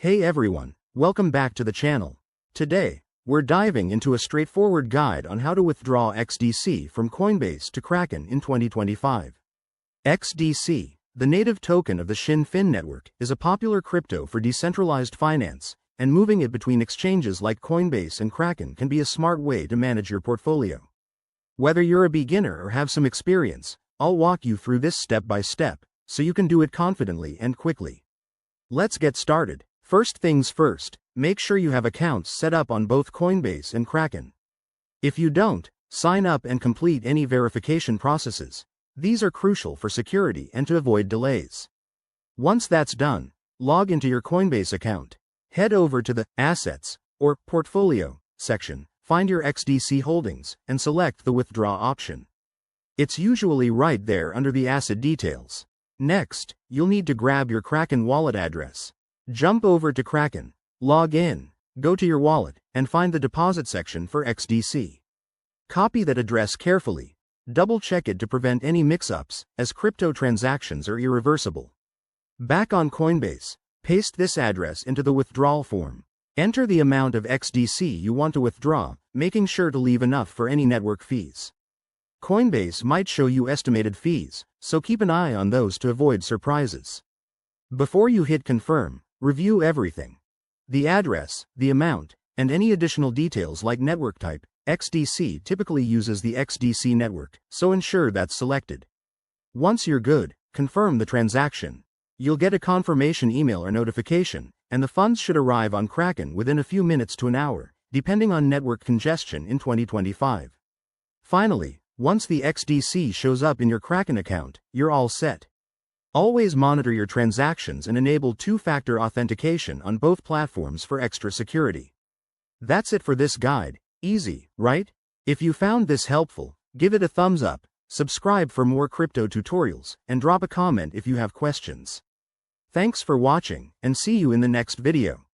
Hey everyone, welcome back to the channel. Today, we're diving into a straightforward guide on how to withdraw XDC from Coinbase to Kraken in 2025. XDC, the native token of the Shin-Fin network, is a popular crypto for decentralized finance, and moving it between exchanges like Coinbase and Kraken can be a smart way to manage your portfolio. Whether you're a beginner or have some experience, I'll walk you through this step by step, so you can do it confidently and quickly. Let's get started. First things first, make sure you have accounts set up on both Coinbase and Kraken. If you don't, sign up and complete any verification processes. These are crucial for security and to avoid delays. Once that's done, log into your Coinbase account. Head over to the Assets or Portfolio section, find your XDC holdings, and select the Withdraw option. It's usually right there under the asset details. Next, you'll need to grab your Kraken wallet address. Jump over to Kraken, log in, go to your wallet, and find the deposit section for XDC. Copy that address carefully. Double-check it to prevent any mix-ups, as crypto transactions are irreversible. Back on Coinbase, paste this address into the withdrawal form. Enter the amount of XDC you want to withdraw, making sure to leave enough for any network fees. Coinbase might show you estimated fees, so keep an eye on those to avoid surprises. Before you hit confirm, review everything. The address, the amount, and any additional details like network type. XDC typically uses the XDC network, so ensure that's selected. Once you're good, confirm the transaction. You'll get a confirmation email or notification, and the funds should arrive on Kraken within a few minutes to an hour, depending on network congestion in 2025. Finally, once the XDC shows up in your Kraken account, you're all set. Always monitor your transactions and enable two-factor authentication on both platforms for extra security. That's it for this guide. Easy, right? If you found this helpful, give it a thumbs up, subscribe for more crypto tutorials, and drop a comment if you have questions. Thanks for watching, and see you in the next video.